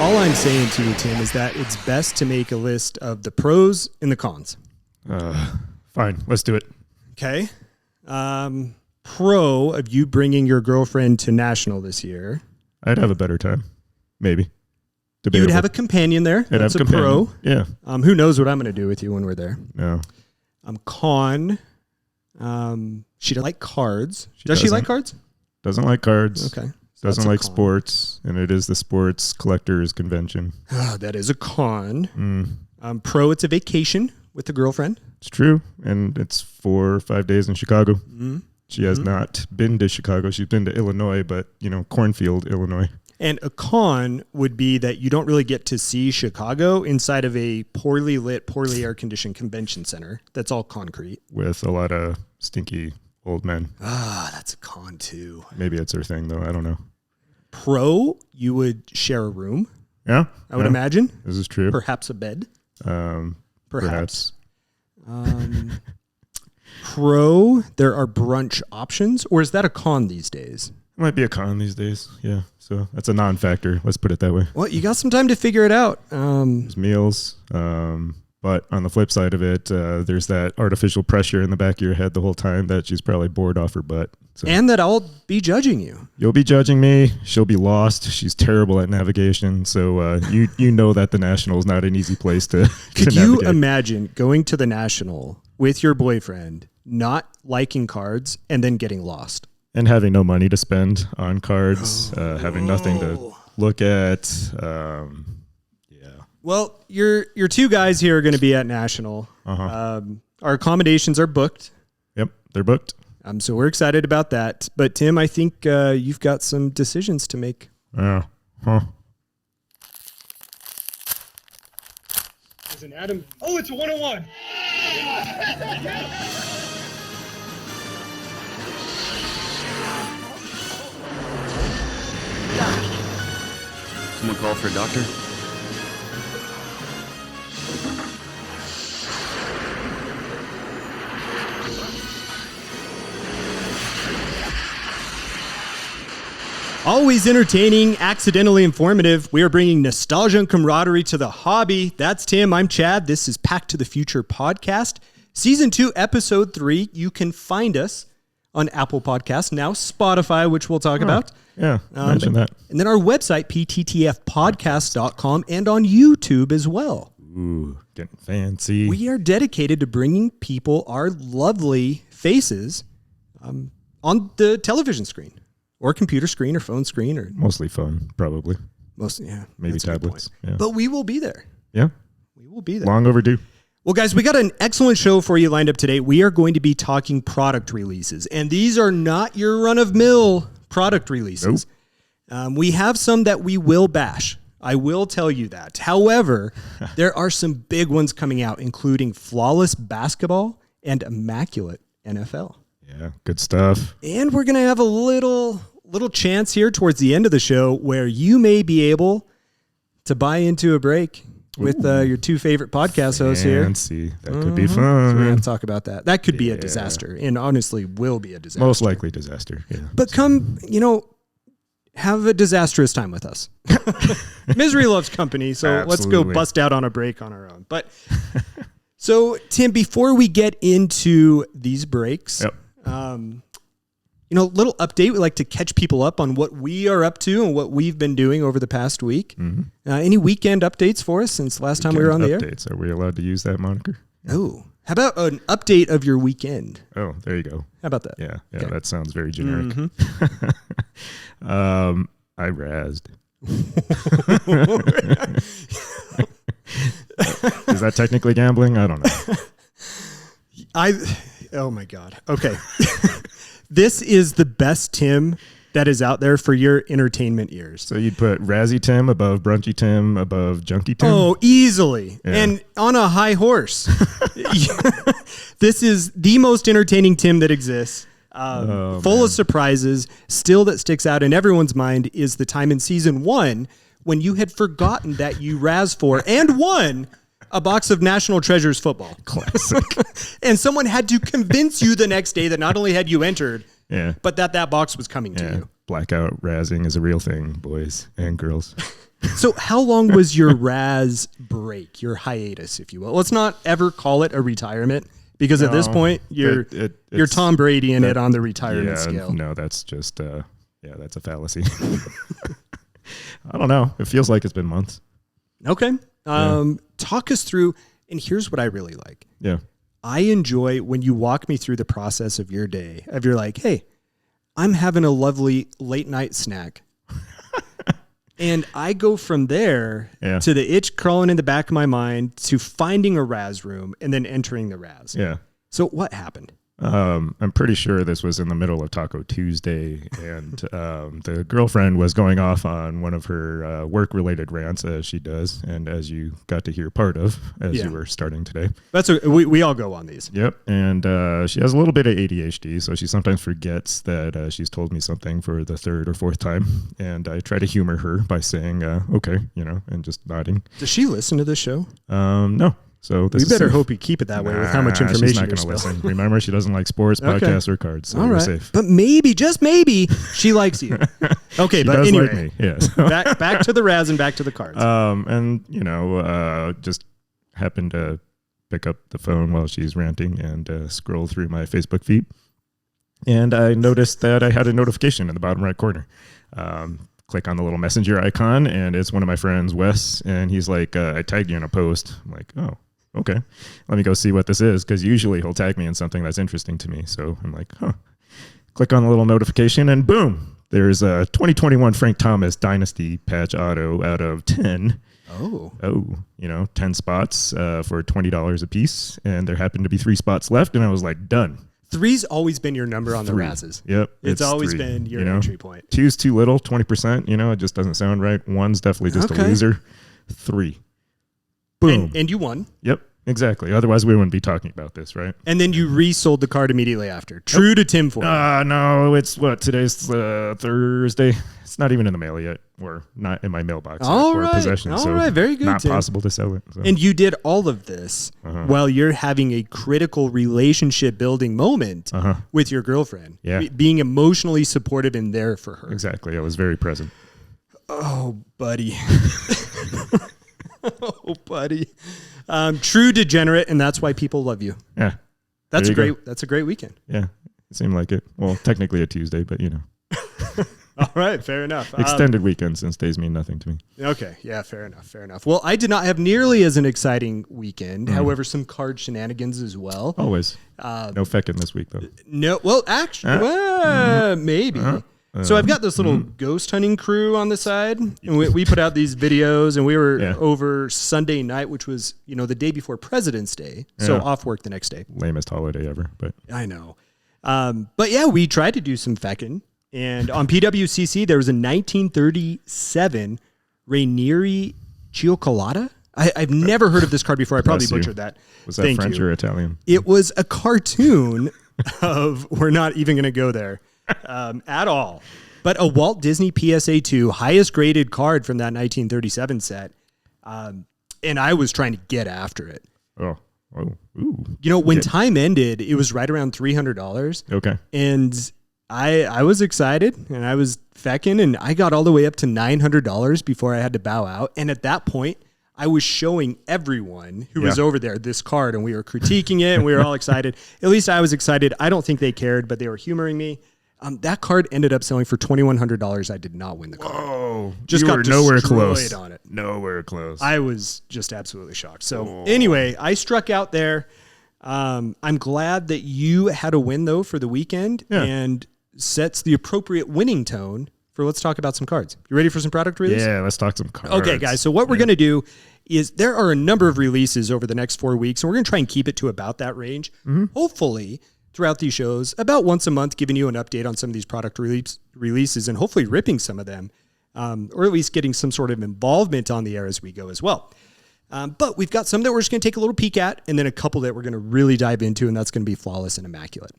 All I'm saying to you, Tim, is that it's best to make a list of the pros and the cons. Fine, let's do it. Okay. Pro of you bringing your girlfriend to National this year. I'd have a better time. Maybe. You would have a companion there. That's a pro. Yeah. Who knows what I'm going to do with you when we're there. No. Con. She doesn't like cards. Does she like cards? Doesn't like cards. Okay. So doesn't like sports, and it is the sports collectors convention. That is a con. Pro, it's a vacation with the girlfriend. It's true, and it's 4 or 5 days in Chicago. She has not been to Chicago. She's been to Illinois, but, Cornfield, Illinois. And a con would be that you don't really get to see Chicago inside of a poorly lit, poorly air-conditioned convention center that's all concrete. With a lot of stinky old men. That's a con too. Maybe it's her thing, though. I don't know. Pro, you would share a room. Yeah. I would imagine. This is true. Perhaps a bed. Perhaps. Pro, there are brunch options, or is that a con these days? It might be a con these days. Yeah. So that's a non-factor. Let's put it that way. Well, you got some time to figure it out. There's meals. But on the flip side of it, there's that artificial pressure in the back of your head the whole time that she's probably bored off her butt. So and that I'll be judging you. You'll be judging me. She'll be lost. She's terrible at navigation. So you know that the National is not an easy place to Could to you navigate. imagine going to the National with your boyfriend, not liking cards, and then getting lost? And having no money to spend on cards, having nothing to look at. Well, your two guys here are going to be at National. Our accommodations are booked. Yep, they're booked. So we're excited about that. But Tim, I think you've got some decisions to make. Yeah. Huh. There's an Adam. Oh, it's a 101. Someone call for a doctor? Always entertaining, accidentally informative. We are bringing nostalgia and camaraderie to the hobby. That's Tim. I'm Chad. This is Pack to the Future podcast. Season 2, Episode 3. You can find us on Apple Podcasts, now Spotify, which we'll talk about. Yeah, mention that. And then our website, pttfpodcast.com, and on YouTube as well. Ooh, getting fancy. We are dedicated to bringing people our lovely faces on the television screen. Or computer screen or phone screen. Or mostly phone, probably. Mostly, yeah. Maybe tablets. Yeah. But we will be there. Yeah. We will be there. Long overdue. Well, guys, we got an excellent show for you lined up today. We are going to be talking product releases. And these are not your run-of-mill product releases. Nope. We have some that we will bash. I will tell you that. However, there are some big ones coming out, including Flawless Basketball and Immaculate NFL. Yeah, good stuff. And we're going to have a little chance here towards the end of the show where you may be able to buy into a break with your two favorite podcast hosts here. Fancy. That could be fun. So we're going to have to talk about that. That could be a disaster, and honestly will be a disaster. Most likely disaster, yeah. But come, have a disastrous time with us. Misery loves company, so Absolutely. Let's go bust out on a break on our own. But so, Tim, before we get into these breaks... Yep. Little update. We like to catch people up on what we are up to and what we've been doing over the past week. Mm-hmm. Any weekend updates for us since last time we were on the air? Updates. Are we allowed to use that moniker? Oh, how about an update of your weekend? Oh, there you go. How about that? Yeah, Okay. That sounds very generic. Mm-hmm. I razzed. Is that technically gambling? I don't know. Oh my God. Okay. This is the best Tim that is out there for your entertainment ears. So you'd put Razzie Tim above Brunchy Tim above Junkie Tim? Oh, easily. Yeah. And on a high horse. This is the most entertaining Tim that exists. Full of surprises. Still that sticks out in everyone's mind is the time in season 1 when you had forgotten that you razzed for and won a box of National Treasures football. Classic. And someone had to convince you the next day that not only had you entered, yeah, but that box was coming to you. blackout razzing is a real thing, boys and girls. So how long was your Raz break, your hiatus, if you will? Let's not ever call it a retirement, because at this point, you're Tom Brady in it on the retirement scale. No, that's just, that's a fallacy. I don't know. It feels like it's been months. Okay. Talk us through, and here's what I really like. Yeah. I enjoy when you walk me through the process of your day, of you're like, hey, I'm having a lovely late night snack. And I go from there to the itch crawling in the back of my mind to finding a Raz room and then entering the Raz. Yeah. So what happened? I'm pretty sure this was in the middle of Taco Tuesday, and the girlfriend was going off on one of her work-related rants, as she does, and as you got to hear part of as you were starting today. We all go on these. Yep, and she has a little bit of ADHD, so she sometimes forgets that she's told me something for the third or fourth time, and I try to humor her by saying, okay, and just nodding. Does she listen to this show? No. So we better hope you keep it that way with how much information she's not going to listen. Remember, she doesn't like sports, podcasts, or cards. So we're safe. But maybe, just maybe, she likes you. Okay, but does anyway, like me. Yes. back to the Raz and back to the cards. And just happened to pick up the phone while she's ranting and scroll through my Facebook feed, and I noticed that I had a notification in the bottom right corner. Click on the little messenger icon, and it's one of my friends, Wes, and he's like, I tagged you in a post. I'm like, oh, okay, let me go see what this is, because usually he'll tag me in something that's interesting to me. So I'm like, click on the little notification, and boom, there's a 2021 Frank Thomas Dynasty patch auto out of 10. Oh, 10 spots for $20 a piece, and there happened to be 3 spots left, and I was like, done. 3's always been your number on the Razes. Yep. It's always been your entry point. 2's too little, 20%, it just doesn't sound right. 1's definitely just a loser. 3. Boom. And you won. Yep, exactly. Otherwise, we wouldn't be talking about this, right? And then you resold the card immediately after. True to Tim Ford. No, it's today's Thursday. It's not even in the mail yet, or not in my mailbox or possession. All right, very good. Not Tim. possible to sell it. So. And you did all of this while you're having a critical relationship building moment with your girlfriend. Yeah. Being emotionally supportive and there for her. Exactly. I was very present. Oh, buddy. Oh, buddy. True degenerate, and that's why people love you. Yeah. That's a great weekend. Yeah. It seemed like it. Well, technically a Tuesday, but All right, fair enough. Extended weekend, since days mean nothing to me. Okay, yeah, fair enough. Well, I did not have nearly as an exciting weekend. However, some card shenanigans as well. Always. No feckin' this week, though. No, well, actually, maybe. So I've got this little ghost hunting crew on the side, and we put out these videos, and we were over Sunday night, which was, the day before President's Day, so off work the next day. Lamest holiday ever, but I know. But yeah, we tried to do some feckin', and on PWCC, there was a 1937 Rainieri Cioccolata. I've never heard of this card before. I probably butchered that. Was that French or Italian? It was a cartoon of, we're not even going to go there. At all, but a Walt Disney PSA 2 highest graded card from that 1937 set, and I was trying to get after it. Ooh. When time ended, it was right around $300. Okay, and I was excited, and I was fecking, and I got all the way up to $900 before I had to bow out. And at that point, I was showing everyone who was over there this card, and we were critiquing it, and we were all excited. At least I was excited. I don't think they cared, but they were humoring me. That card ended up selling for $2,100. I did not win the card. Whoa. Just you got were nowhere close destroyed on it. Nowhere close. I was just absolutely shocked. So anyway, I struck out there. I'm glad that you had a win, though, for the weekend and sets the appropriate winning tone for let's talk about some cards. You ready for some product release? Yeah, let's talk some cards. Okay, guys. So what we're going to do is there are a number of releases over the next 4 weeks, and we're going to try and keep it to about that range. Hopefully, throughout these shows, about once a month, giving you an update on some of these product releases and hopefully ripping some of them, or at least getting some sort of involvement on the air as we go as well. But we've got some that we're just going to take a little peek at, and then a couple that we're going to really dive into, and that's going to be Flawless and Immaculate.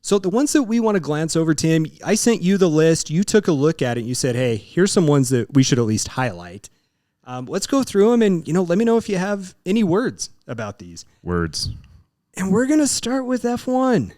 So the ones that we want to glance over, Tim, I sent you the list. You took a look at it. And you said, hey, here's some ones that we should at least highlight. Let's go through them, and let me know if you have any words about these. Words. And we're going to start with F1.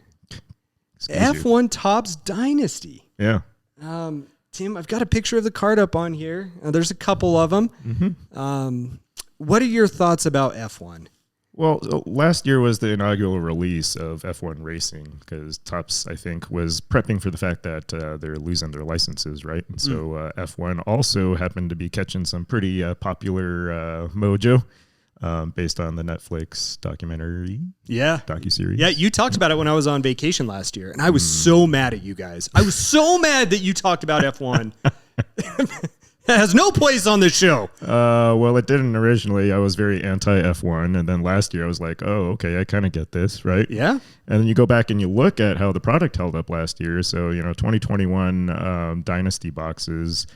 F1 Topps Dynasty. Yeah. Tim, I've got a picture of the card up on here. There's a couple of them. Mm-hmm. What are your thoughts about F1? Well, last year was the inaugural release of F1 racing because Topps, I think, was prepping for the fact that they're losing their licenses, right? And so F1 also happened to be catching some pretty popular mojo based on the Netflix documentary. Yeah. Docuseries. Yeah, you talked about it when I was on vacation last year, and I was so mad at you guys. I was so mad that you talked about F1. It has no place on this show. Well, it didn't originally. I was very anti-F1, and then last year I was like, oh, okay, I kind of get this, right? Yeah. And then you go back and you look at how the product held up last year. So, 2021 Dynasty boxes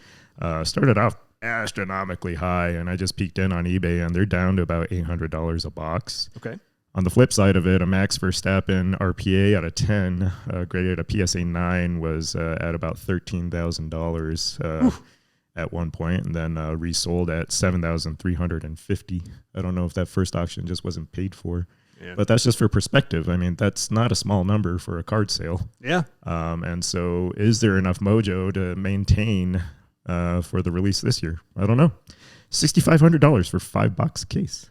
started off astronomically high, and I just peeked in on eBay, and they're down to about $800 a box. Okay. On the flip side of it, a Max Verstappen RPA out of 10, graded a PSA 9, was at about $13,000 at one point, and then resold at $7,350. I don't know if that first auction just wasn't paid for, but that's just for perspective. I mean, that's not a small number for a card sale. Yeah. And so, is there enough mojo to maintain for the release this year? I don't know. $6,500 for 5-box case.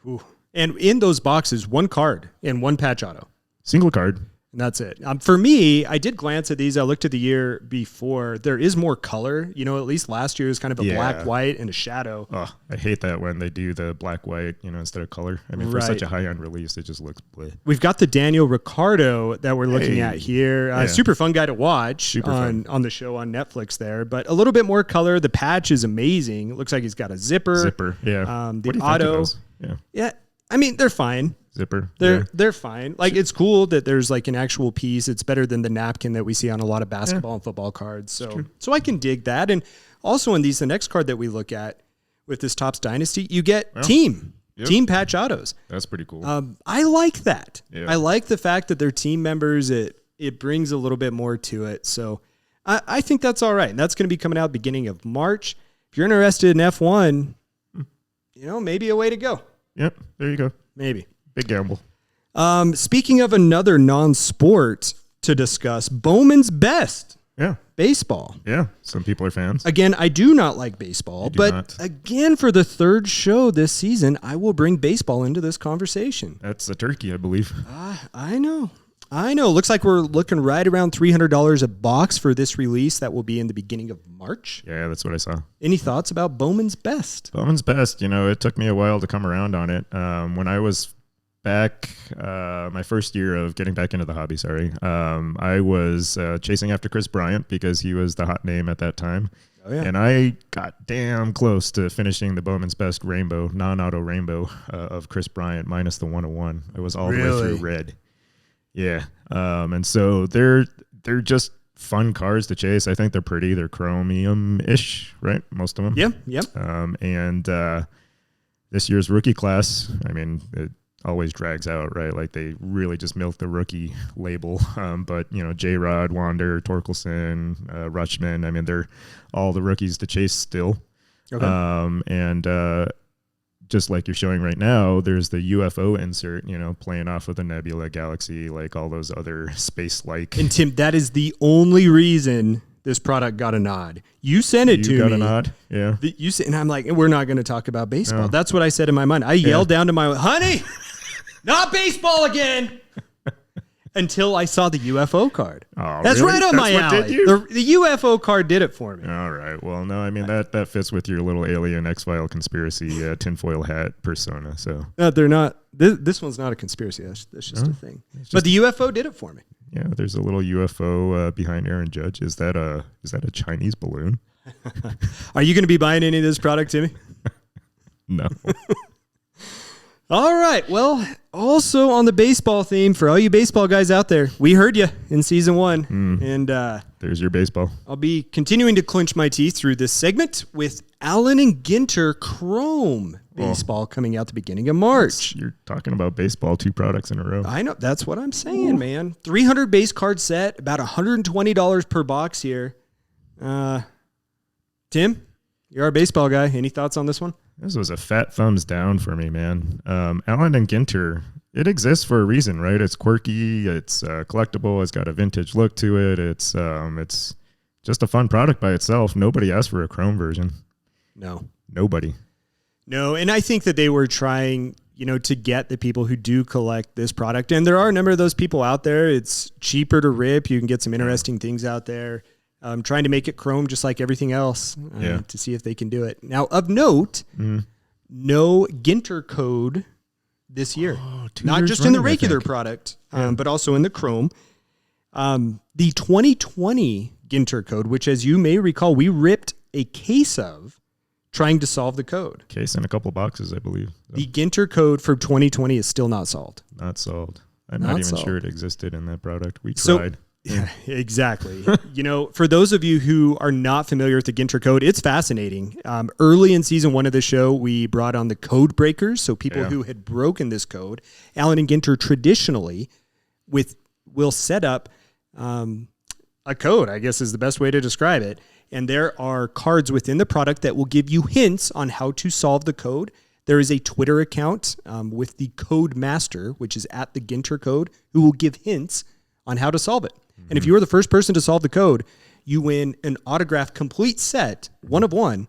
Ooh. And in those boxes, one card and one patch auto. Single card. And that's it. For me, I did glance at these. I looked at the year before. There is more color. At least last year was kind of a black, white, and a shadow. Oh, I hate that when they do the black, white, instead of color. I mean, for such a high-end release, it just looks bleh. We've got the Daniel Ricciardo that we're looking at here. Super fun guy to watch on the show on Netflix there. But a little bit more color. The patch is amazing. It looks like he's got a zipper. Yeah. The auto. Yeah. I mean, they're fine. Zipper. They're fine. Like, it's cool that there's like an actual piece. It's better than the napkin that we see on a lot of basketball and football cards. So I can dig that. And also in these, the next card that we look at with this Topps Dynasty, you get team patch autos. That's pretty cool. I like that. Yeah. I like the fact that they're team members. It brings a little bit more to it. So I think that's all right. And that's going to be coming out beginning of March. If you're interested in F1, maybe a way to go. Yep. There you go. Maybe. Big gamble. Speaking of another non-sport to discuss, Bowman's Best. Yeah. Baseball. Yeah. Some people are fans. Again, I do not like baseball, but again, for the third show this season, I will bring baseball into this conversation. That's a turkey, I believe. I know. Looks like we're looking right around $300 a box for this release. That will be in the beginning of March. Yeah, that's what I saw. Any thoughts about Bowman's Best? Bowman's Best, it took me a while to come around on it. When I was back, my first year of getting back into the hobby, I was chasing after Chris Bryant because he was the hot name at that time. Oh, yeah. And I got damn close to finishing the Bowman's Best rainbow, non-auto rainbow of Chris Bryant minus the 101. I was all the way through red. Yeah. And so they're just fun cards to chase. I think they're pretty. They're chromium-ish, right? Most of them. Yeah. Yep. And this year's rookie class, I mean, it always drags out, right? Like they really just milk the rookie label. But, J-Rod, Wander, Torkelson, Rutschman, I mean, they're all the rookies to chase still. Okay. And just like you're showing right now, there's the UFO insert, playing off of the Nebula Galaxy, like all those other space-like. And Tim, that is the only reason this product got a nod. You sent it to me. You got a nod? Yeah. And I'm like, we're not going to talk about baseball. No. That's what I said in my mind. I yelled down to my, honey, not baseball again. Until I saw the UFO card. Oh, that's really? Right up my alley. The UFO card did it for me. All right. Well, no, I mean, that fits with your little alien X-File conspiracy tinfoil hat persona. So no, they're not. This one's not a conspiracy. That's just a thing. But the UFO did it for me. Yeah, there's a little UFO behind Aaron Judge. Is that a Chinese balloon? Are you going to be buying any of this product, Timmy? No. All right. Well, also on the baseball theme, for all you baseball guys out there, we heard you in season 1. And there's your baseball. I'll be continuing to clench my teeth through this segment with Allen Ginter Chrome baseball coming out the beginning of March. You're talking about baseball, 2 products in a row. I know. That's what I'm saying, man. 300 base card set, about $120 per box here. Tim, you're our baseball guy. Any thoughts on this one? This was a fat thumbs down for me, man. Allen and Ginter, it exists for a reason, right? It's quirky, it's collectible, it's got a vintage look to it. It's just a fun product by itself. Nobody asked for a Chrome version. No. Nobody. No, and I think that they were trying, to get the people who do collect this product. And there are a number of those people out there. It's cheaper to rip. You can get some interesting things out there. Trying to make it Chrome just like everything else to see if they can do it. Now, of note, no Ginter code this year. Not just in the regular product, but also in the Chrome. The 2020 Ginter code, which, as you may recall, we ripped a case of trying to solve the code. Case in a couple boxes, I believe. So. The Ginter code for 2020 is still not solved. Not solved. I'm not even sure it existed in that product. We So, tried. yeah, exactly. For those of you who are not familiar with the Ginter code, it's fascinating. Early in season 1 of the show, we brought on the code breakers, so people who had broken this code. Allen and Ginter traditionally will set up a code, I guess is the best way to describe it. And there are cards within the product that will give you hints on how to solve the code. There is a Twitter account with the code master, which is at the Ginter code, who will give hints on how to solve it. And if you are the first person to solve the code, you win an autographed complete set, 1 of 1,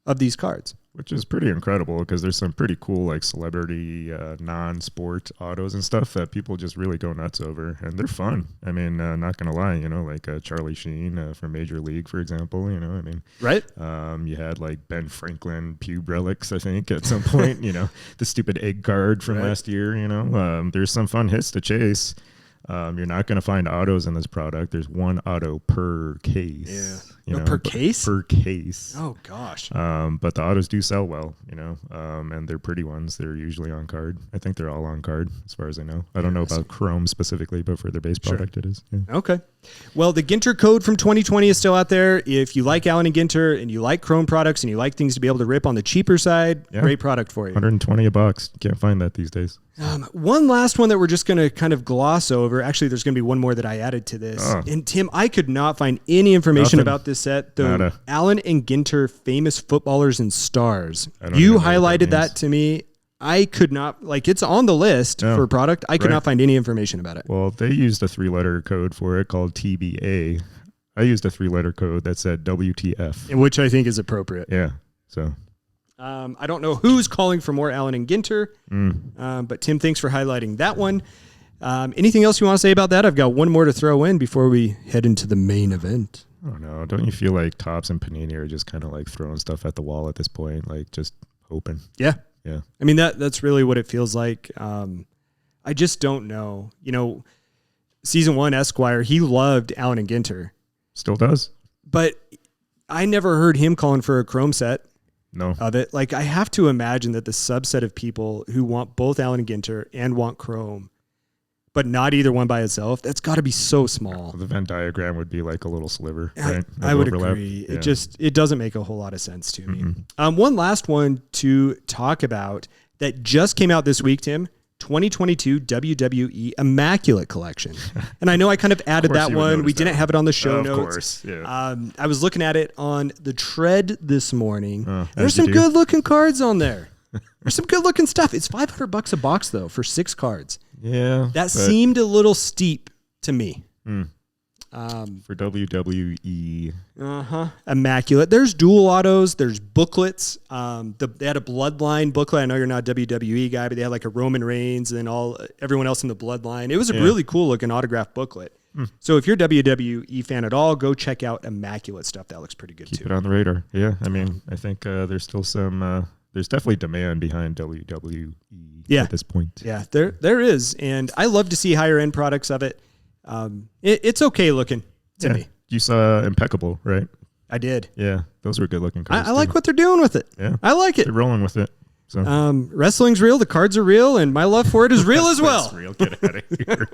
of these cards. Which is pretty incredible because there's some pretty cool like celebrity non-sport autos and stuff that people just really go nuts over. And they're fun. I mean, not going to lie, like Charlie Sheen from Major League, for example, Right. You had like Ben Franklin pube relics, I think, at some point, the stupid egg card from last year, there's some fun hits to chase. You're not going to find autos in this product. There's 1 auto per case. Yeah. Per case? Per case. Oh, gosh. But the autos do sell well, and they're pretty ones. They're usually on card. I think they're all on card as far as I know. I don't know about Chrome specifically, but for their base product it is. Yeah. Okay. Well, the Ginter code from 2020 is still out there. If you like Allen & Ginter and you like Chrome products and you like things to be able to rip on the cheaper side, great product for you. $120 $1. Can't find that these days. One last one that we're just going to kind of gloss over. Actually, there's going to be one more that I added to this. And Tim, I could not find any information about this set. The Allen and Ginter famous footballers and stars. You highlighted that to me. I could not, it's on the list for a product. I could not find any information about it. Well, they used a 3-letter code for it called TBA. I used a 3-letter code that said WTF. Which I think is appropriate. Yeah. So. I don't know who's calling for more Allen and Ginter, but Tim, thanks for highlighting that one. Anything else you want to say about that? I've got one more to throw in before we head into the main event. I don't know. Don't you feel like Topps and Panini are just kind of like throwing stuff at the wall at this point, like just hoping? Yeah. Yeah. I mean, that's really what it feels like. I just don't know. Season 1 Esquire, he loved Allen and Ginter. Still does. But I never heard him calling for a Chrome set. No. Of it. I have to imagine that the subset of people who want both Allen and Ginter and want Chrome, but not either one by itself, that's got to be so small. The Venn diagram would be like a little sliver, right? I would agree. Yeah. It doesn't make a whole lot of sense to me. One last one to talk about that just came out this week, Tim. 2022 WWE Immaculate Collection. And I know I kind of added that one. We didn't have it on the show notes. Of course, yeah. I was looking at it on the tread this morning. There's some good looking cards on there. There's some good looking stuff. It's $500 a box though for 6 cards. Yeah. That seemed a little steep to me. For WWE. Immaculate. There's dual autos. There's booklets. They had a Bloodline booklet. I know you're not a WWE guy, but they had like a Roman Reigns and everyone else in the Bloodline. It was a really cool looking autographed booklet. So if you're a WWE fan at all, go check out Immaculate stuff. That looks pretty good too. Keep it on the radar. Yeah. I mean, I think there's still some, there's definitely demand behind WWE at this point. Yeah, there is. And I love to see higher end products of it. It's okay looking to me. You saw Impeccable, right? I did. Yeah, those were good looking cards. I like what they're doing with it. Yeah, I like it. They're rolling with it. So wrestling's real. The cards are real, and my love for it is real as well. That's real. Get out of here.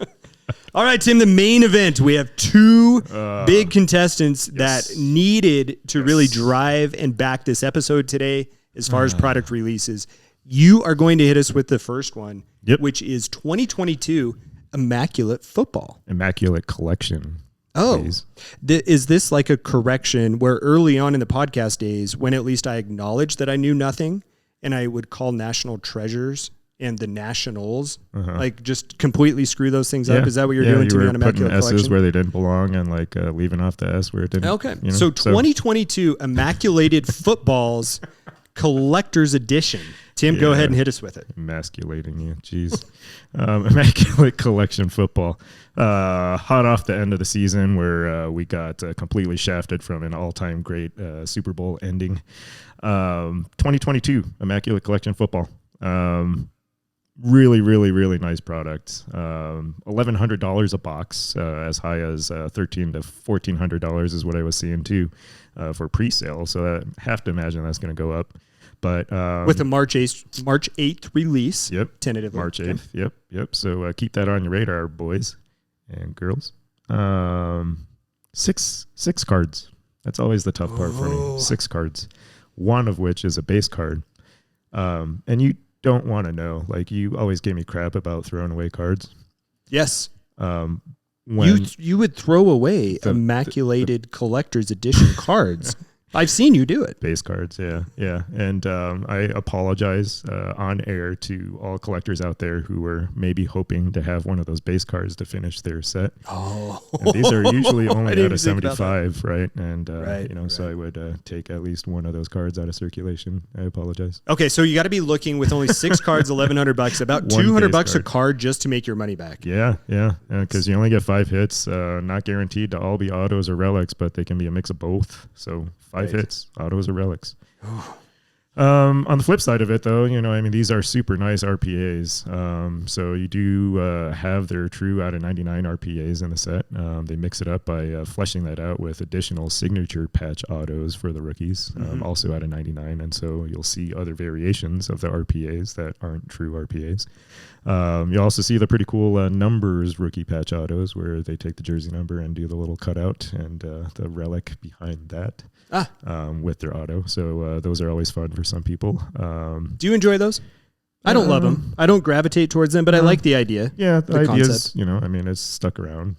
All right, Tim. The main event. We have 2 big contestants that needed to really drive and back this episode today, as far as product releases. You are going to hit us with the first one, which is 2022 Immaculate Football. Immaculate Collection. Oh, is this like a correction where early on in the podcast days, when at least I acknowledged that I knew nothing and I would call National Treasures and the Nationals, like just completely screw those things up. Is that what you're doing to you me were on Immaculate putting S's Collection? where they didn't belong and like leaving off the S where it didn't. Okay. So 2022 Immaculated Footballs Collector's Edition. Tim, go ahead and hit us with it. Emasculating you. Jeez. Immaculate Collection football. Hot off the end of the season where we got completely shafted from an all-time great Super Bowl ending. 2022 Immaculate Collection football. Really, really, really nice product. $1,100 a box, as high as $1,300 to $1,400 is what I was seeing too for pre-sale. So I have to imagine that's going to go up. But with a March 8th release, tentatively. March 8th, yep. So keep that on your radar, boys and girls. 6 cards. That's always the tough part for me. 6 cards, one of which is a base card. And you don't want to know. Like, you always gave me crap about throwing away cards. Yes. When you would throw away Immaculated Collector's Edition cards. I've seen you do it. Base cards, yeah. And I apologize on air to all collectors out there who were maybe hoping to have one of those base cards to finish their set. Oh, and these are usually only out of 75, right? And so I would take at least one of those cards out of circulation. I apologize. Okay, so you got to be looking with only 6 cards, $1,100, about $200 a card just to make your money back. Yeah, because you only get 5 hits. Not guaranteed to all be autos or relics, but they can be a mix of both. So 5 hits, autos or relics. On the flip side of it, though, these are super nice RPAs. So you do have their true out of 99 RPAs in the set. They mix it up by fleshing that out with additional signature patch autos for the rookies, also out of 99. And so you'll see other variations of the RPAs that aren't true RPAs. You also see the pretty cool numbers rookie patch autos where they take the jersey number and do the little cutout and the relic behind that. With their auto. So those are always fun for some people. Do you enjoy those? I don't love them. I don't gravitate towards them, but I like the idea. Yeah, the idea is, it's stuck around,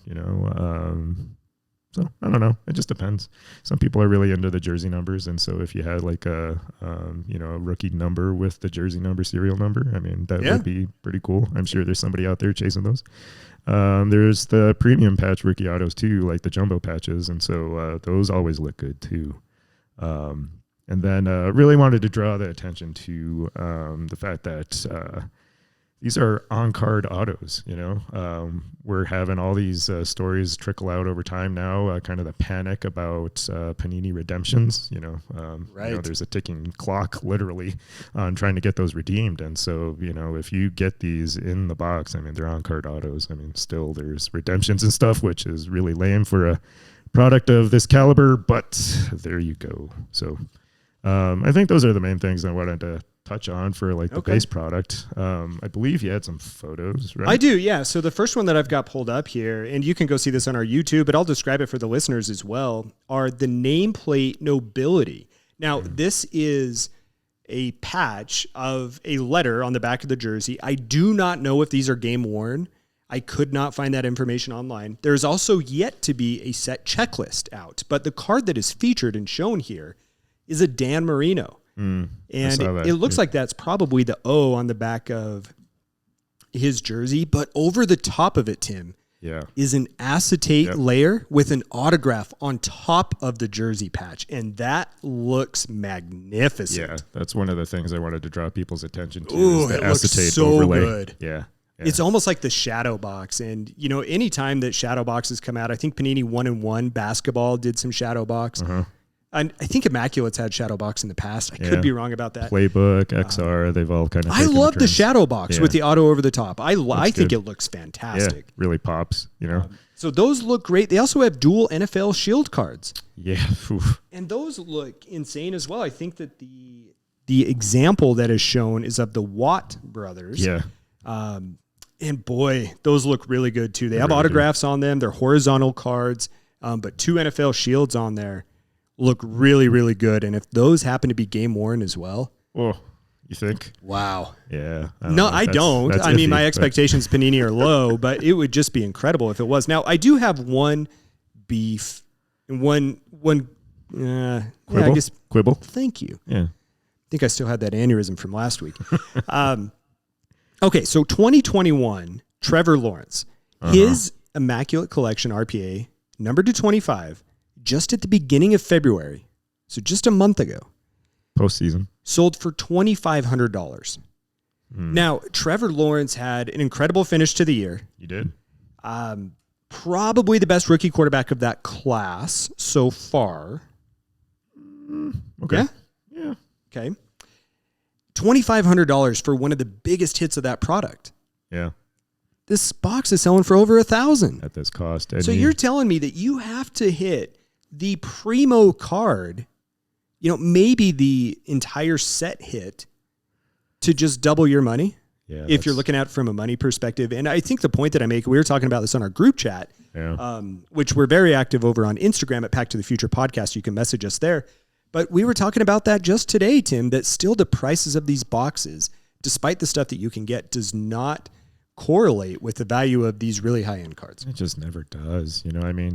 so I don't know. It just depends. Some people are really into the jersey numbers. And so if you had like a rookie number with the jersey number serial number, that would be pretty cool. I'm sure there's somebody out there chasing those. There's the premium patch rookie autos too, like the jumbo patches. And so those always look good too. And then really wanted to draw the attention to the fact that these are on-card autos, We're having all these stories trickle out over time now, kind of the panic about Panini redemptions, there's a ticking clock literally on trying to get those redeemed. And so, if you get these in the box, they're on-card autos. Still there's redemptions and stuff, which is really lame for a product of this caliber, but there you go. So I think those are the main things I wanted to touch on for the base product. I believe you had some photos, right? I do, yeah. So the first one that I've got pulled up here, and you can go see this on our YouTube, but I'll describe it for the listeners as well, are the nameplate nobility. Now, this is a patch of a letter on the back of the jersey. I do not know if these are game worn. I could not find that information online. There's also yet to be a set checklist out, but the card that is featured and shown here is a Dan Marino. And it looks like that's probably the O on the back of his jersey, but over the top of it, Tim, is an acetate layer with an autograph on top of the jersey patch. And that looks magnificent. Yeah, that's one of the things I wanted to draw people's attention to. Ooh, is the it looks acetate so overlay. good. Yeah. It's almost like the shadow box. And, anytime that shadow boxes come out, I think Panini 1-in-1 basketball did some shadow box. And I think Immaculate's had shadow box in the past. I could be wrong about that. Playbook, XR, they've all kind of. I love the shadow box with the auto over the top. I think it looks fantastic. Yeah, really pops, So those look great. They also have dual NFL Shield cards. Yeah. And those look insane as well. I think that the example that is shown is of the Watt brothers. Yeah. And boy, those look really good too. They have autographs on them. They're horizontal cards, but 2 NFL Shields on there look really, really good. And if those happen to be game worn as well. Oh, you think? Wow. Yeah. I don't. I mean, my expectations Panini are low, but it would just be incredible if it was. Now, I do have one beef and one I guess quibble. Thank you. Yeah. I think I still had that aneurysm from last week. Okay, so 2021, Trevor Lawrence, his Immaculate Collection RPA, numbered to 25, just at the beginning of February, so just a month ago. Postseason. Sold for $2,500. Now, Trevor Lawrence had an incredible finish to the year. You did? Probably the best rookie quarterback of that class so far. Okay. Yeah. Okay. $2,500 for one of the biggest hits of that product. Yeah. This box is selling for over $1,000 at this cost. So you're telling me that you have to hit the primo card, maybe the entire set hit to just double your money? Yeah, if you're looking at it from a money perspective. And I think the point that I make, we were talking about this on our group chat, which we're very active over on Instagram at Pack to the Future Podcast. You can message us there. But we were talking about that just today, Tim, that still the prices of these boxes, despite the stuff that you can get, does not correlate with the value of these really high-end cards. It just never does.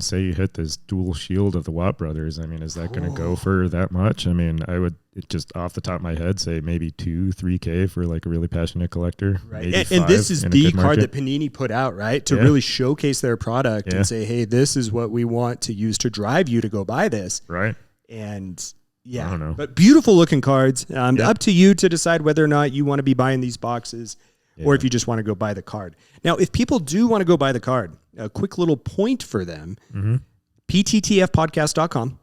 Say you hit this dual shield of the Watt brothers. Is that going to go for that much? I would just off the top of my head say maybe $2,000-$3,000 for like a really passionate collector. Right. And this is the card that Panini put out, right? To really showcase their product and say, hey, this is what we want to use to drive you to go buy this. Right. And I don't know. But beautiful looking cards. Up to you to decide whether or not you want to be buying these boxes. Or if you just want to go buy the card. Now, if people do want to go buy the card, a quick little point for them, pttfpodcast.com.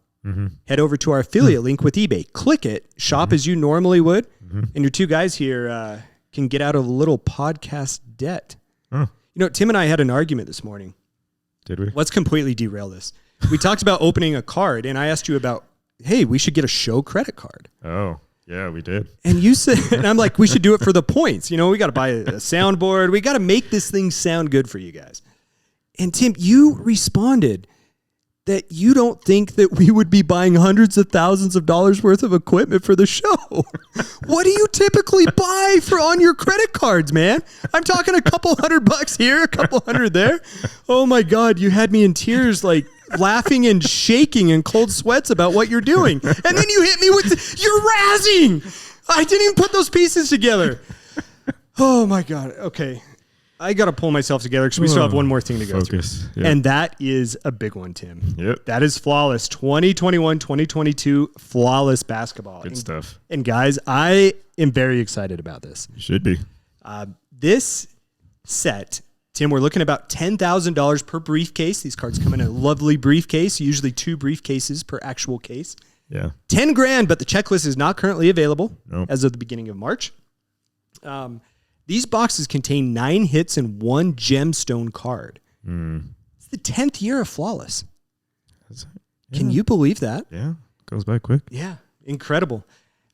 Head over to our affiliate link with eBay. Click it, shop as you normally would, and your two guys here can get out of a little podcast debt. Tim and I had an argument this morning. Did we? Let's completely derail this. We talked about opening a card, and I asked you about, hey, we should get a show credit card. Oh. Yeah, we did. And you said, and I'm like, we should do it for the points. We got to buy a soundboard. We got to make this thing sound good for you guys. And Tim, you responded that you don't think that we would be buying hundreds of thousands of dollars worth of equipment for the show. What do you typically buy on your credit cards, man? I'm talking a couple $100 here, a couple $100 there. Oh my God, you had me in tears, like laughing and shaking in cold sweats about what you're doing. And then you hit me with, you're razzing. I didn't even put those pieces together. Oh my God. Okay. I got to pull myself together because we still have one more thing to go through. Yep. And that is a big one, Tim. Yep. That is Flawless 2021-2022 Flawless Basketball. Good stuff. And guys, I am very excited about this. You should be. This set, Tim, we're looking at about $10,000 per briefcase. These cards come in a lovely briefcase, usually 2 briefcases per actual case. Yeah. $10,000, but the checklist is not currently available as of the beginning of March. These boxes contain 9 hits and 1 gemstone card. It's the 10th year of Flawless. Can you believe that? Yeah, goes by quick. Yeah, incredible.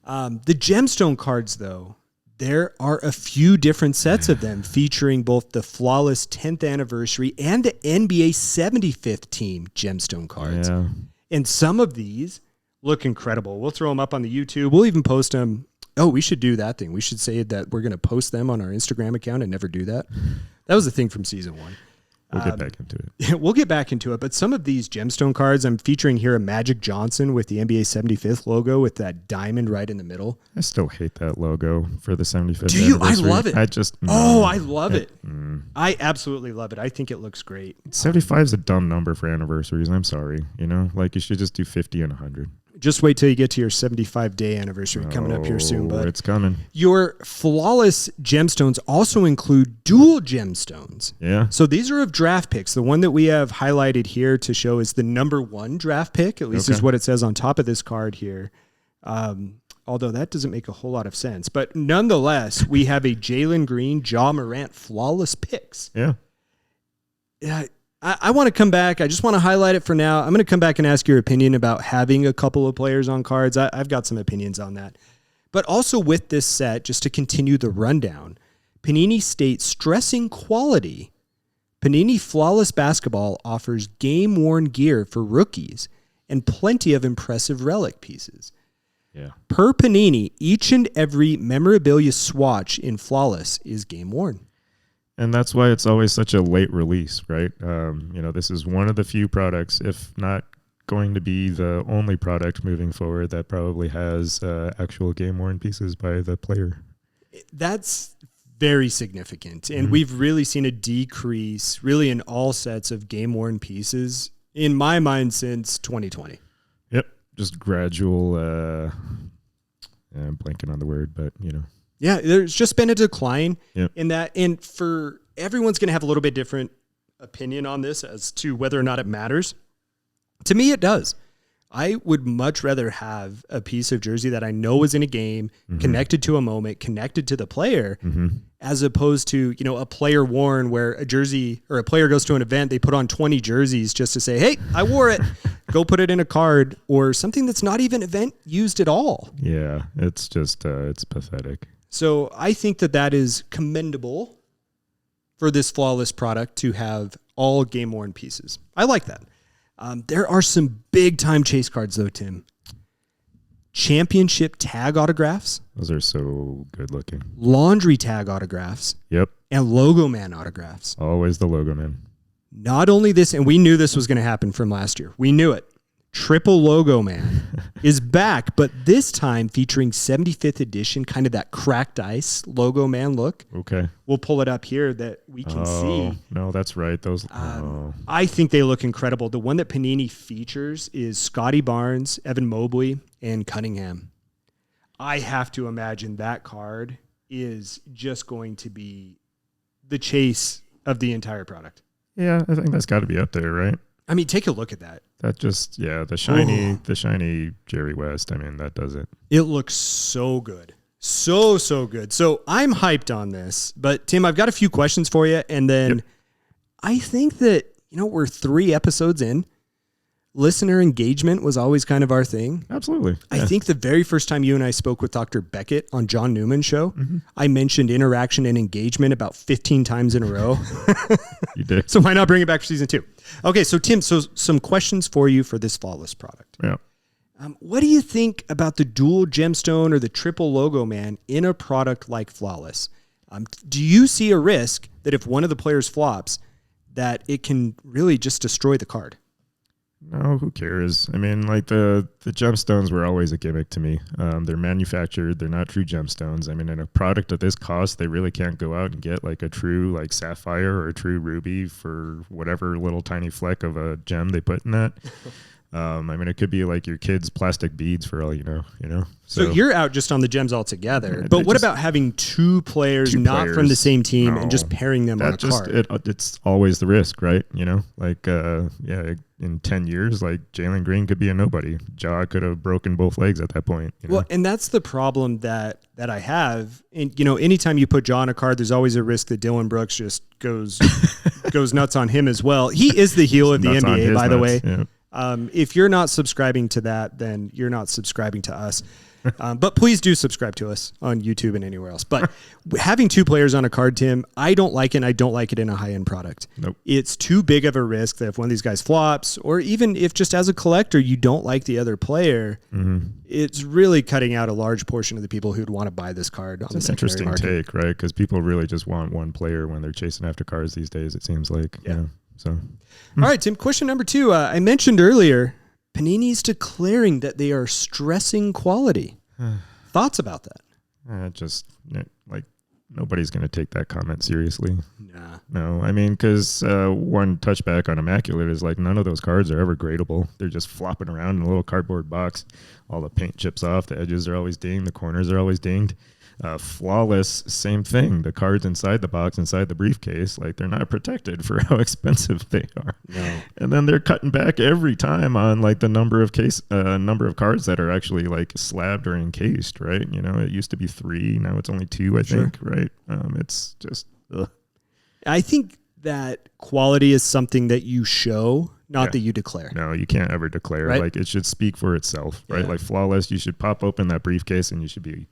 The gemstone cards, though, there are a few different sets of them featuring both the Flawless 10th anniversary and the NBA 75th team gemstone cards. Yeah. And some of these look incredible. We'll throw them up on the YouTube. We'll even post them. Oh, we should do that thing. We should say that we're going to post them on our Instagram account and never do that. That was the thing from season 1. We'll get back into it. We'll get back into it. But some of these gemstone cards, I'm featuring here a Magic Johnson with the NBA 75th logo with that diamond right in the middle. I still hate that logo for the 75th. Do you? I love it. I just. I love it. I absolutely love it. I think it looks great. 75 is a dumb number for anniversaries. I'm sorry. You should just do 50 and 100. Just wait till you get to your 75-day anniversary coming up here soon, bud. It's coming. Your Flawless gemstones also include dual gemstones. Yeah. So these are of draft picks. The one that we have highlighted here to show is the number 1 draft pick, at least is what it says on top of this card here. Although that doesn't make a whole lot of sense. But nonetheless, we have a Jalen Green, Ja Morant Flawless picks. Yeah. I want to come back. I just want to highlight it for now. I'm going to come back and ask your opinion about having a couple of players on cards. I've got some opinions on that. But also with this set, just to continue the rundown, Panini states, stressing quality, Panini Flawless Basketball offers game-worn gear for rookies and plenty of impressive relic pieces. Yeah. Per Panini, each and every memorabilia swatch in Flawless is game-worn. And that's why it's always such a late release, right? This is one of the few products, if not going to be the only product moving forward, that probably has actual game-worn pieces by the player. That's very significant. And we've really seen a decrease really in all sets of game-worn pieces, in my mind, since 2020. Yep. Just gradual, I'm blanking on the word, but, Yeah, there's just been a decline Yep. in that. And for everyone's going to have a little bit different opinion on this as to whether or not it matters. To me, it does. I would much rather have a piece of jersey that I know is in a game, connected to a moment, connected to the player, as opposed to, a player worn where a jersey or a player goes to an event, they put on 20 jerseys just to say, hey, I wore it. Go put it in a card, or something that's not even event used at all. Yeah, it's just, it's pathetic. So I think that is commendable for this flawless product to have all game-worn pieces. I like that. There are some big-time chase cards, though, Tim. Championship tag autographs. Those are so good looking. Laundry tag autographs. Yep. And Logo Man autographs. Always the Logo Man. Not only this, and we knew this was going to happen from last year. We knew it. Triple Logo Man is back, but this time featuring 75th edition, kind of that cracked ice Logo Man look. Okay. We'll pull it up here that we can see. No, that's right. Those. I think they look incredible. The one that Panini features is Scotty Barnes, Evan Mobley, and Cunningham. I have to imagine that card is just going to be the chase of the entire product. Yeah, I think that's got to be up there, right? I mean, take a look at that. That just, the shiny Jerry West. I mean, that does it. It looks so good. So good. So I'm hyped on this. But Tim, I've got a few questions for you. And then I think that, we're 3 episodes in. Listener engagement was always kind of our thing. Absolutely. I think the very first time you and I spoke with Dr. Beckett on John Newman's show, I mentioned interaction and engagement about 15 times in a row. You did. So why not bring it back for season 2? Okay, so Tim, some questions for you for this flawless product. Yeah. What do you think about the dual gemstone or the triple Logo Man in a product like Flawless? Do you see a risk that if one of the players flops, that it can really just destroy the card? No, who cares? I mean, like the gemstones were always a gimmick to me. They're manufactured. They're not true gemstones. I mean, in a product of this cost, they really can't go out and get like a true like sapphire or a true ruby for whatever little tiny fleck of a gem they put in that. I mean, it could be like your kid's plastic beads for all you know. So you're out just on the gems altogether. But what about having two players not from the same team and just pairing them on a card? It's always the risk, right? Like, in 10 years, like Jalen Green could be a nobody. Ja could have broken both legs at that point. Well, and that's the problem that I have. And, anytime you put Ja on a card, there's always a risk that Dylan Brooks just goes nuts on him as well. He is the heel of the NBA, by the way. Yeah. If you're not subscribing to that, then you're not subscribing to us. But please do subscribe to us on YouTube and anywhere else. But having two players on a card, Tim, I don't like it, and I don't like it in a high-end product. Nope. It's too big of a risk that if one of these guys flops, or even if just as a collector you don't like the other player, it's really cutting out a large portion of the people who'd want to buy this card on the secondary market. Interesting take, right? Because people really just want one player when they're chasing after cards these days, it seems like. Yeah. So. All right, Tim, question number 2. I mentioned earlier, Panini's declaring that they are stressing quality. Thoughts about that? Nobody's going to take that comment seriously. Nah. No, I mean, because one touchback on Immaculate is like none of those cards are ever gradable. They're just flopping around in a little cardboard box. All the paint chips off. The edges are always dinged. The corners are always dinged. Flawless, same thing. The cards inside the box, inside the briefcase, like they're not protected for how expensive they are. No. And then they're cutting back every time on like the number of cards that are actually like slabbed or encased, right? It used to be 3, now it's only 2, I think, right? It's just ugh. I think that quality is something that you show, not that you declare. No, you can't ever declare. Right? Like it should speak for itself, right? Yeah. Like Flawless, you should pop open that briefcase and you should be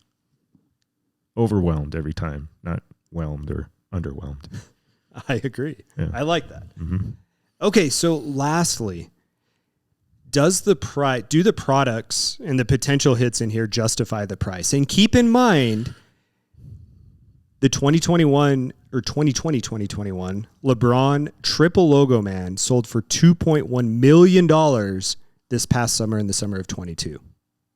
overwhelmed every time, not whelmed or underwhelmed. I agree. Yeah. I like that. Mm-hmm. Okay, so lastly, do the products and the potential hits in here justify the price? And keep in mind, the 2021 LeBron triple Logo Man sold for $2.1 million this past summer, in the summer of 22.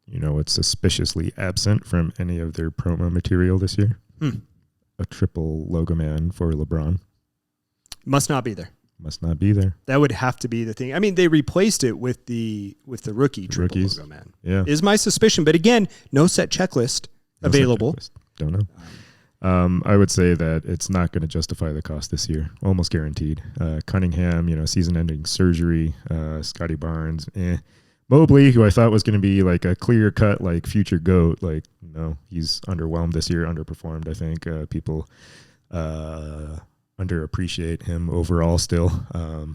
It's suspiciously absent from any of their promo material this year. a triple logo man for LeBron. Must not be there. Must not be there. That would have to be the thing. I mean, they replaced it with the rookie triple logo man. Yeah, is my suspicion. But again, no set checklist available. Don't know. I would say that it's not going to justify the cost this year, almost guaranteed. Cunningham, season-ending surgery. Scotty Barnes, Mobley, who I thought was going to be like a clear-cut, like future GOAT, like no, he's underwhelmed this year, underperformed. I think people underappreciate him overall. Still,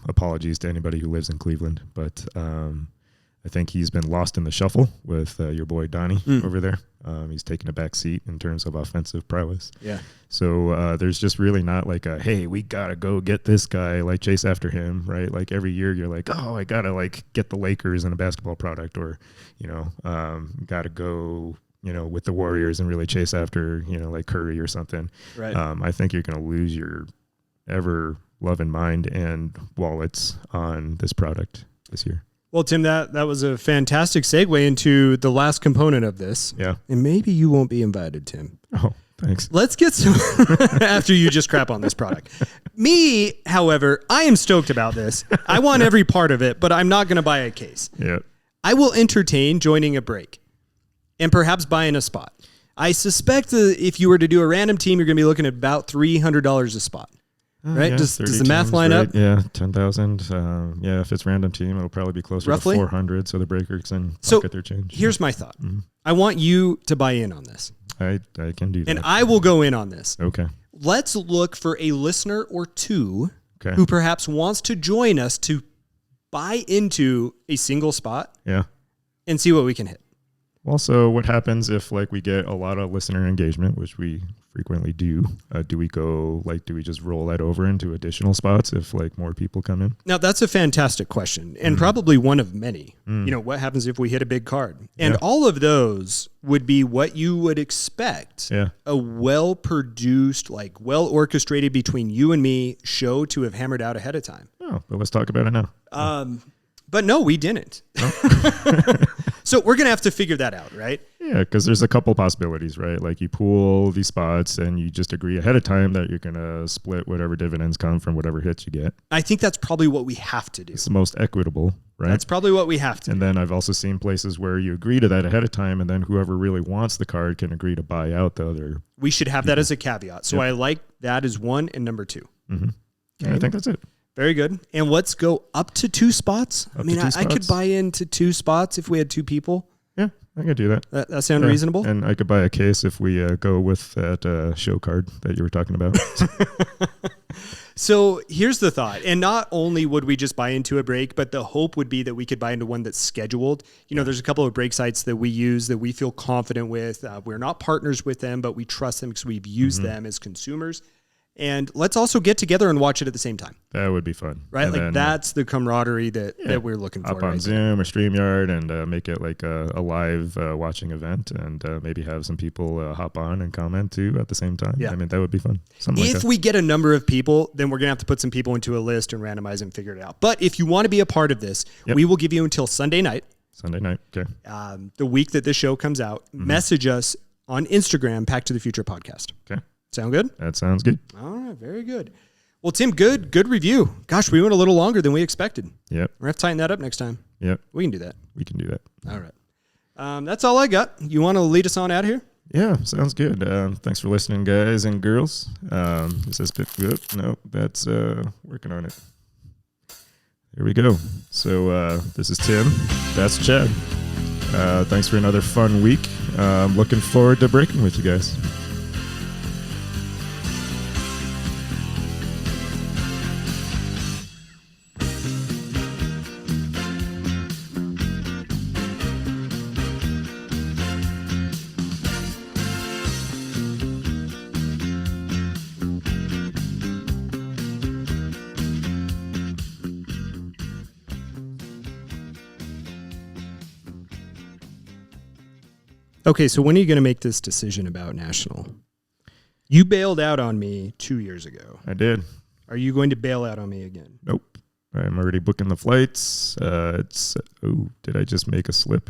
apologies to anybody who lives in Cleveland, but I think he's been lost in the shuffle with your boy Donnie over there. He's taken a back seat in terms of offensive prowess. Yeah. So there's just really not like a, hey, we got to go get this guy, like chase after him, right? Like every year you're like, oh, I got to like get the Lakers in a basketball product, or, got to go, with the Warriors and really chase after, like Curry or something. Right. I think you're going to lose your ever love and mind and wallets on this product this year. Well, Tim, that was a fantastic segue into the last component of this. Yeah. And maybe you won't be invited, Tim. Oh, thanks. Let's get some after you just crap on this product. Me, however, I am stoked about this. I want every part of it, but I'm not going to buy a case. Yeah. I will entertain joining a break and perhaps buying a spot. I suspect that if you were to do a random team, you're going to be looking at about $300 a spot. Right? Yeah, does the math line up? Yeah, 10,000. If it's random team, it'll probably be closer Roughly? to 400, so the breakers can pocket their change. Here's my thought. I want you to buy in on this. I can do that. And I will go in on this. Okay. Let's look for a listener or two who perhaps wants to join us to buy into a single spot and see what we can hit. Also, what happens if we get a lot of listener engagement, which we frequently do? Do we just roll that over into additional spots if more people come in? Now, that's a fantastic question and probably one of many. What happens if we hit a big card? And all of those would be what you would expect a well-produced, well-orchestrated between you and me show to have hammered out ahead of time. Oh, but let's talk about it now. But no, we didn't. So we're going to have to figure that out, right? Yeah, because there's a couple possibilities, right? You pool these spots and you just agree ahead of time that you're going to split whatever dividends come from whatever hits you get. I think that's probably what we have to do. It's the most equitable, right? That's probably what we have to do. And then I've also seen places where you agree to that ahead of time, and then whoever really wants the card can agree to buy out the other. We should have that as a caveat. So I like that as one and number two. Mm-hmm. Okay. I think that's it. Very good. And let's go up to 2 spots. I could buy into 2 spots if we had 2 people. Yeah, I could do that. That sound reasonable? And I could buy a case if we go with that show card that you were talking about. So here's the thought. And not only would we just buy into a break, but the hope would be that we could buy into one that's scheduled. There's a couple of break sites that we use that we feel confident with. We're not partners with them, but we trust them because we've used them as consumers. And let's also get together and watch it at the same time. That would be fun. Right? Then, that's the camaraderie that we're looking for. Up on Zoom or StreamYard and make it a live watching event and maybe have some people hop on and comment too at the same time. Yeah. That would be fun. If we get a number of people, then we're going to have to put some people into a list and randomize and figure it out. But if you want to be a part of this, we will give you until Sunday night. Okay. The week that this show comes out, message us on Instagram, Pack to the Future Podcast. Okay. Sound good? That sounds good. All right, very good. Well, Tim, good review. Gosh, we went a little longer than we expected. Yep. We're going to have to tighten that up next time. Yep. We can do that. We can do that. All right. That's all I got. You want to lead us on out of here? Yeah, sounds good. Thanks for listening, guys and girls. This has been good. No, that's working on it. Here we go. So this is Tim. That's Chad. Thanks for another fun week. I'm looking forward to breaking with you guys. Okay, so when are you going to make this decision about National? You bailed out on me 2 years ago. I did. Are you going to bail out on me again? Nope. I'm already booking the flights. Did I just make a slip?